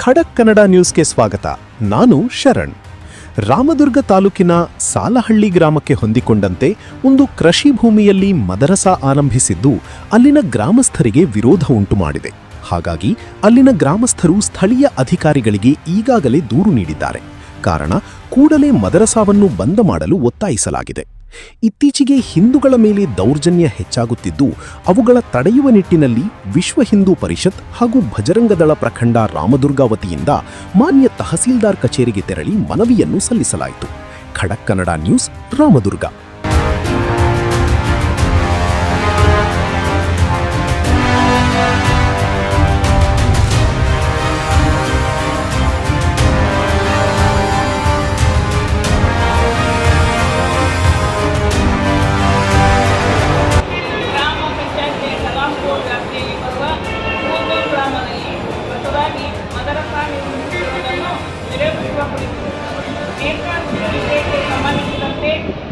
ಖಡಕ್ ಕನ್ನಡ ನ್ಯೂಸ್ಗೆ ಸ್ವಾಗತ. ನಾನು ಶರಣ್. ರಾಮದುರ್ಗ ತಾಲೂಕಿನ ಸಾಲಹಳ್ಳಿ ಗ್ರಾಮಕ್ಕೆ ಹೊಂದಿಕೊಂಡಂತೆ ಒಂದು ಕೃಷಿ ಭೂಮಿಯಲ್ಲಿ ಮದರಸಾ ಆರಂಭಿಸಿದ್ದು ಅಲ್ಲಿನ ಗ್ರಾಮಸ್ಥರಿಗೆ ವಿರೋಧ ಉಂಟುಮಾಡಿದೆ. ಹಾಗಾಗಿ ಅಲ್ಲಿನ ಗ್ರಾಮಸ್ಥರು ಸ್ಥಳೀಯ ಅಧಿಕಾರಿಗಳಿಗೆ ಈಗಾಗಲೇ ದೂರು ನೀಡಿದ್ದಾರೆ. ಕಾರಣ, ಕೂಡಲೇ ಮದರಸಾವನ್ನು ಬಂದ್ ಮಾಡಲು ಒತ್ತಾಯಿಸಲಾಗಿದೆ. ಇತ್ತೀಚೆಗೆ ಹಿಂದೂಗಳ ಮೇಲೆ ದೌರ್ಜನ್ಯ ಹೆಚ್ಚಾಗುತ್ತಿದ್ದು ಅವುಗಳ ತಡೆಯುವ ನಿಟ್ಟಿನಲ್ಲಿ ವಿಶ್ವ ಹಿಂದೂ ಪರಿಷತ್ ಹಾಗೂ ಭಜರಂಗದಳ ಪ್ರಖಂಡ ರಾಮದುರ್ಗ ವತಿಯಿಂದ ಮಾನ್ಯ ತಹಸೀಲ್ದಾರ್ ಕಚೇರಿಗೆ ತೆರಳಿ ಮನವಿಯನ್ನು ಸಲ್ಲಿಸಲಾಯಿತು. ಖಡಕ್ ಕನ್ನಡ ನ್ಯೂಸ್, ರಾಮದುರ್ಗ. ಸಂಬಂಧಿಸಿದಂತೆ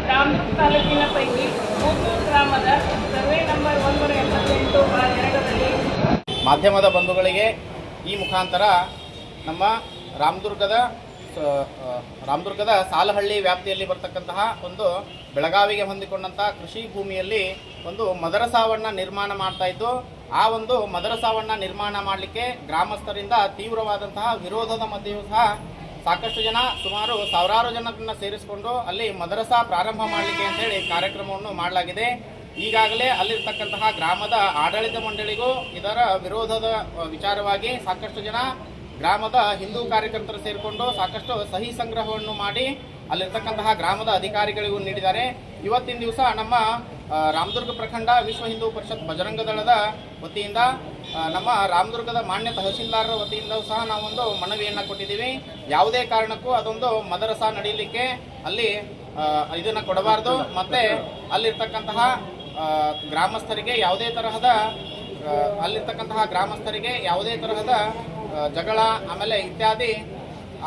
ರಾಮದುರ್ಗ ತಾಲೂಕಿನ ಪೈಕಿ ಮೂತೂರು ಗ್ರಾಮದ ಸರ್ವೆ ನಂಬರ್ 188/2ರಲ್ಲಿ ಮಾಧ್ಯಮದ ಬಂಧುಗಳಿಗೆ ಈ ಮುಖಾಂತರ ನಮ್ಮ ರಾಮದುರ್ಗದ ಸಾಲಹಳ್ಳಿ ವ್ಯಾಪ್ತಿಯಲ್ಲಿ ಬರ್ತಕ್ಕಂತಹ ಒಂದು ಬೆಳಗಾವಿಗೆ ಹೊಂದಿಕೊಂಡಂತಹ ಕೃಷಿ ಭೂಮಿಯಲ್ಲಿ ಒಂದು ಮದರಸಾವನ್ನು ನಿರ್ಮಾಣ ಮಾಡ್ತಾ ಇದ್ದು, ಆ ಒಂದು ಮದರಸಾವನ್ನು ನಿರ್ಮಾಣ ಮಾಡಲಿಕ್ಕೆ ಗ್ರಾಮಸ್ಥರಿಂದ ತೀವ್ರವಾದಂತಹ ವಿರೋಧದ ಮಧ್ಯೆಯೂ ಸಹ ಸಾಕಷ್ಟು ಜನ, ಸುಮಾರು ಸಾವಿರಾರು ಜನರನ್ನು ಸೇರಿಸಿಕೊಂಡು ಅಲ್ಲಿ ಮದರಸಾ ಪ್ರಾರಂಭ ಮಾಡಲಿಕ್ಕೆ ಅಂತೇಳಿ ಕಾರ್ಯಕ್ರಮವನ್ನು ಮಾಡಲಾಗಿದೆ. ಈಗಾಗಲೇ ಅಲ್ಲಿರ್ತಕ್ಕಂತಹ ಗ್ರಾಮದ ಆಡಳಿತ ಮಂಡಳಿಗೂ ಇದರ ವಿರೋಧದ ವಿಚಾರವಾಗಿ ಸಾಕಷ್ಟು ಜನ ಗ್ರಾಮದ ಹಿಂದೂ ಕಾರ್ಯಕರ್ತರು ಸೇರಿಕೊಂಡು ಸಾಕಷ್ಟು ಸಹಿ ಸಂಗ್ರಹವನ್ನು ಮಾಡಿ ಅಲ್ಲಿರ್ತಕ್ಕಂತಹ ಗ್ರಾಮದ ಅಧಿಕಾರಿಗಳಿಗೂ ನೀಡಿದ್ದಾರೆ. ಇವತ್ತಿನ ದಿವಸ ನಮ್ಮ ರಾಮದುರ್ಗ ಪ್ರಖಂಡ ವಿಶ್ವ ಹಿಂದೂ ಪರಿಷತ್ ಬಜರಂಗದಳದ ವತಿಯಿಂದ ನಮ್ಮ ರಾಮದುರ್ಗದ ಮಾನ್ಯ ತಹಸೀಲ್ದಾರರ ವತಿಯಿಂದ ಸಹ ನಾವೊಂದು ಮನವಿಯನ್ನು ಕೊಟ್ಟಿದ್ದೀವಿ. ಯಾವುದೇ ಕಾರಣಕ್ಕೂ ಅದೊಂದು ಮದರಸಾ ನಡೆಯಲಿಕ್ಕೆ ಅಲ್ಲಿ ಇದನ್ನು ಕೊಡಬಾರ್ದು, ಮತ್ತು ಅಲ್ಲಿರ್ತಕ್ಕಂತಹ ಗ್ರಾಮಸ್ಥರಿಗೆ ಯಾವುದೇ ತರಹದ ಜಗಳ ಆಮೇಲೆ ಇತ್ಯಾದಿ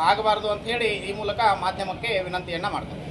ಆಗಬಾರ್ದು ಅಂತ ಹೇಳಿ ಈ ಮೂಲಕ ಮಾಧ್ಯಮಕ್ಕೆ ವಿನಂತಿಯನ್ನು ಮಾಡ್ತಾರೆ.